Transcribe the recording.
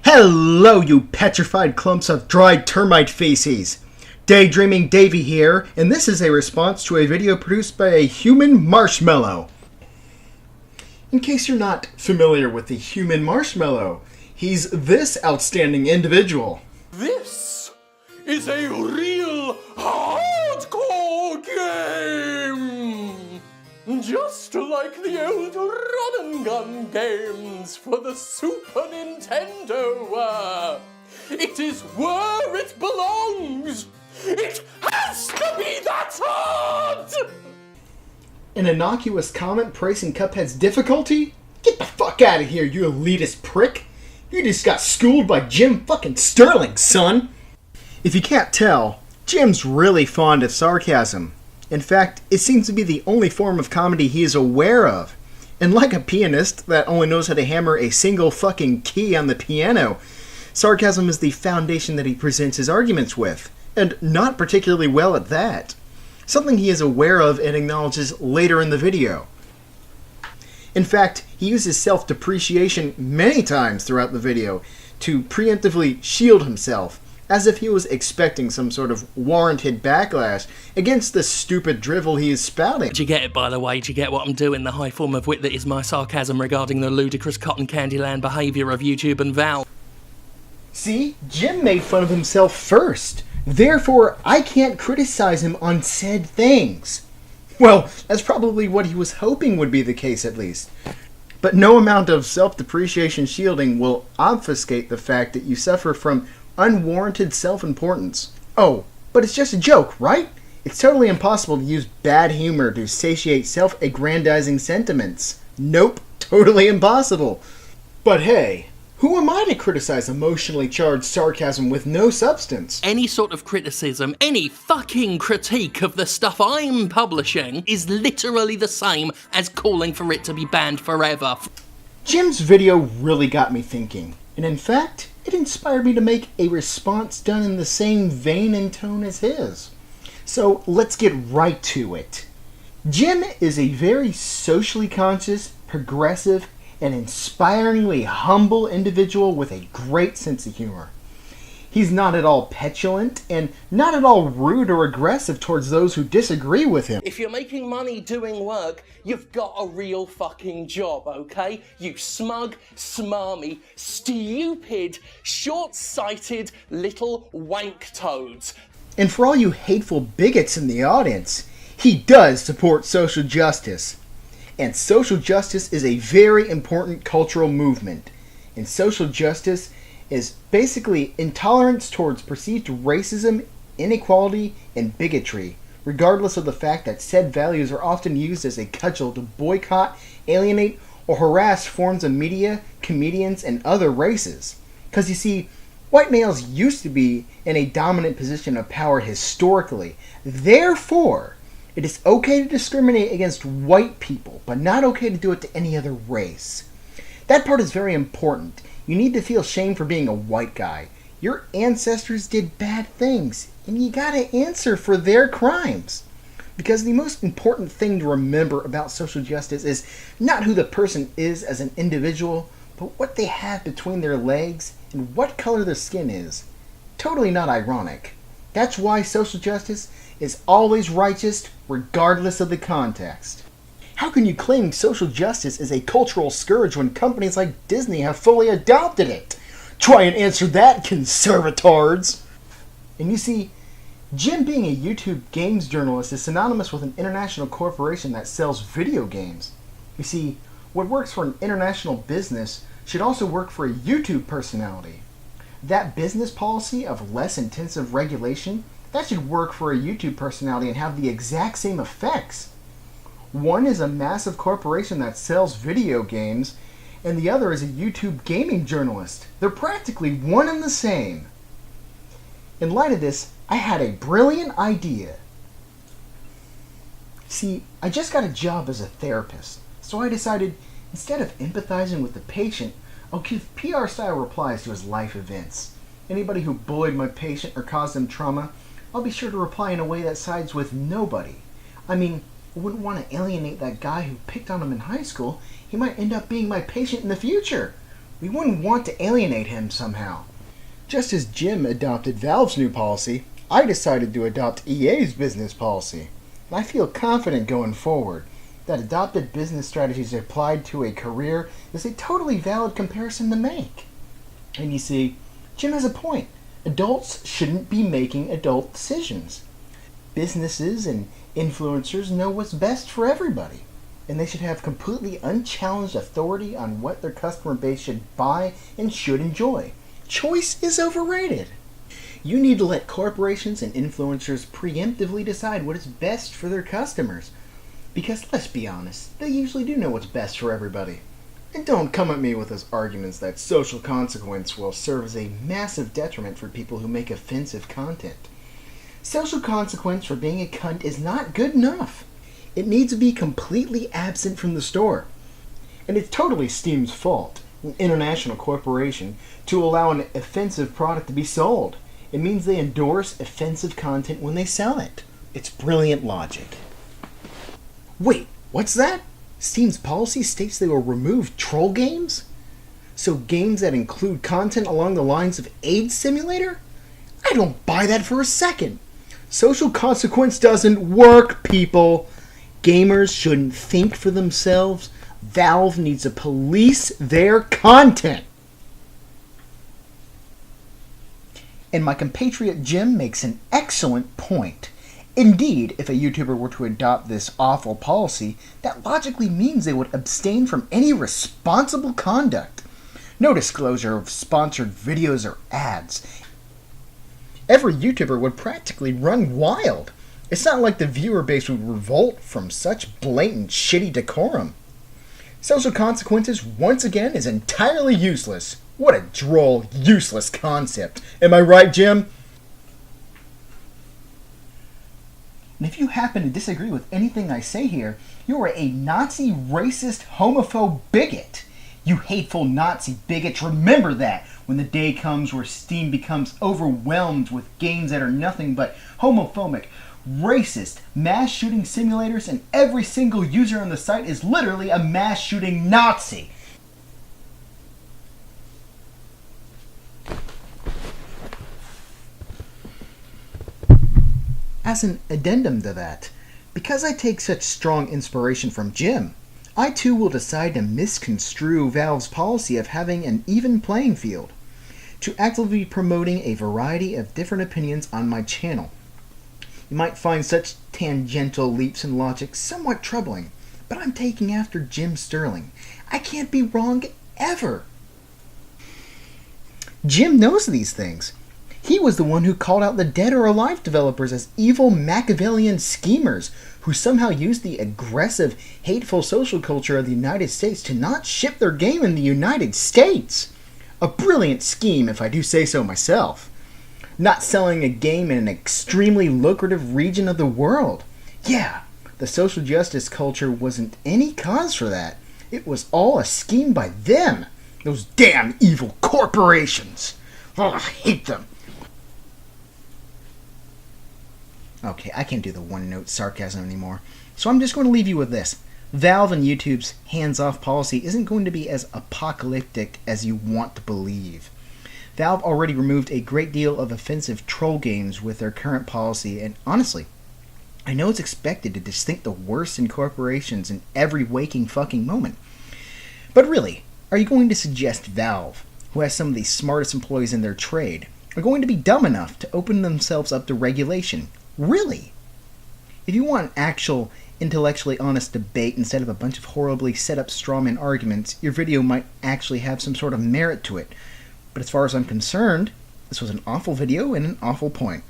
Hello, you petrified clumps of dried termite feces! Daydreaming Davy here, and this is a response to a video produced by a human marshmallow. In case you're not familiar with the human marshmallow, he's this outstanding individual. This is a real hardcore game! Just like the old run and gun games for the Super Nintendo were. It is where it belongs! It has to be that hard! An innocuous comment praising Cuphead's difficulty? Get the fuck out of here, you elitist prick! You just got schooled by Jim fucking Sterling, son! If you can't tell, Jim's really fond of sarcasm. In fact, it seems to be the only form of comedy he is aware of. And like a pianist that only knows how to hammer a single fucking key on the piano, sarcasm is the foundation that he presents his arguments with, and not particularly well at that. Something he is aware of and acknowledges later in the video. In fact, he uses self-depreciation many times throughout the video to preemptively shield himself, as if he was expecting some sort of warranted backlash against the stupid drivel he is spouting. Do you get it, by the way? Do you get what I'm doing? The high form of wit that is my sarcasm regarding the ludicrous cotton candy land behaviour of YouTube and Valve. See, Jim made fun of himself first. Therefore, I can't criticize him on said things. Well, that's probably what he was hoping would be the case, at least. But no amount of self-depreciation shielding will obfuscate the fact that you suffer from unwarranted self-importance. Oh, but it's just a joke, right? It's totally impossible to use bad humor to satiate self-aggrandizing sentiments. Nope, totally impossible. But hey, who am I to criticize emotionally charged sarcasm with no substance? Any sort of criticism, any fucking critique of the stuff I'm publishing is literally the same as calling for it to be banned forever. Jim's video really got me thinking, and in fact, it inspired me to make a response done in the same vein and tone as his. So let's get right to it. Jim is a very socially conscious, progressive, and inspiringly humble individual with a great sense of humor. He's not at all petulant and not at all rude or aggressive towards those who disagree with him. If you're making money doing work, you've got a real fucking job, okay? You smug, smarmy, stupid, short-sighted little wank toads. And for all you hateful bigots in the audience, he does support social justice. And social justice is a very important cultural movement. And social justice is basically intolerance towards perceived racism, inequality, and bigotry, regardless of the fact that said values are often used as a cudgel to boycott, alienate, or harass forms of media, comedians, and other races. Because you see, white males used to be in a dominant position of power historically. Therefore, it is okay to discriminate against white people, but not okay to do it to any other race. That part is very important. You need to feel shame for being a white guy. Your ancestors did bad things, and you gotta answer for their crimes. Because the most important thing to remember about social justice is not who the person is as an individual, but what they have between their legs and what color their skin is. Totally not ironic. That's why social justice is always righteous, regardless of the context. How can you claim social justice is a cultural scourge when companies like Disney have fully adopted it? Try and answer that, conservatards! And you see, Jim being a YouTube games journalist is synonymous with an international corporation that sells video games. You see, what works for an international business should also work for a YouTube personality. That business policy of less intensive regulation, that should work for a YouTube personality and have the exact same effects. One is a massive corporation that sells video games, and the other is a YouTube gaming journalist. They're practically one and the same. In light of this, I had a brilliant idea. See, I just got a job as a therapist, so I decided instead of empathizing with the patient, I'll give PR-style replies to his life events. Anybody who bullied my patient or caused him trauma, I'll be sure to reply in a way that sides with nobody. I mean, I wouldn't want to alienate that guy who picked on him in high school. He might end up being my patient in the future. We wouldn't want to alienate him somehow. Just as Jim adopted Valve's new policy, I decided to adopt EA's business policy. And I feel confident going forward that adopted business strategies applied to a career is a totally valid comparison to make. And you see, Jim has a point. Adults shouldn't be making adult decisions. Businesses and influencers know what's best for everybody, and they should have completely unchallenged authority on what their customer base should buy and should enjoy. Choice is overrated. You need to let corporations and influencers preemptively decide what is best for their customers. Because let's be honest, they usually do know what's best for everybody. And don't come at me with those arguments that social consequence will serve as a massive detriment for people who make offensive content. Social consequence for being a cunt is not good enough. It needs to be completely absent from the store. And it's totally Steam's fault, an international corporation, to allow an offensive product to be sold. It means they endorse offensive content when they sell it. It's brilliant logic. Wait, what's that? Steam's policy states they will remove troll games? So games that include content along the lines of AIDS Simulator? I don't buy that for a second. Social consequence doesn't work, people. Gamers shouldn't think for themselves. Valve needs to police their content. And my compatriot Jim makes an excellent point. Indeed, if a YouTuber were to adopt this awful policy, that logically means they would abstain from any responsible conduct. No disclosure of sponsored videos or ads. Every YouTuber would practically run wild. It's not like the viewer base would revolt from such blatant shitty decorum. Social consequences, once again, is entirely useless. What a droll, useless concept. Am I right, Jim? And if you happen to disagree with anything I say here, you are a Nazi, racist, homophobe bigot. You hateful Nazi bigots, remember that when the day comes where Steam becomes overwhelmed with games that are nothing but homophobic, racist, mass shooting simulators, and every single user on the site is literally a mass shooting Nazi. As an addendum to that, because I take such strong inspiration from Jim, I too will decide to misconstrue Valve's policy of having an even playing field, to actively be promoting a variety of different opinions on my channel. You might find such tangential leaps in logic somewhat troubling, but I'm taking after Jim Sterling. I can't be wrong ever. Jim knows these things. He was the one who called out the Dead or Alive developers as evil Machiavellian schemers who somehow used the aggressive, hateful social culture of the United States to not ship their game in the United States. A brilliant scheme, if I do say so myself. Not selling a game in an extremely lucrative region of the world. Yeah, the social justice culture wasn't any cause for that. It was all a scheme by them. Those damn evil corporations. Oh, I hate them. Okay, I can't do the one-note sarcasm anymore, so I'm just going to leave you with this. Valve and YouTube's hands-off policy isn't going to be as apocalyptic as you want to believe. Valve already removed a great deal of offensive troll games with their current policy, and honestly, I know it's expected to just think the worst in corporations in every waking fucking moment. But really, are you going to suggest Valve, who has some of the smartest employees in their trade, are going to be dumb enough to open themselves up to regulation? Really? If you want an actual, intellectually honest debate instead of a bunch of horribly set up strawman arguments, your video might actually have some sort of merit to it. But as far as I'm concerned, this was an awful video and an awful point.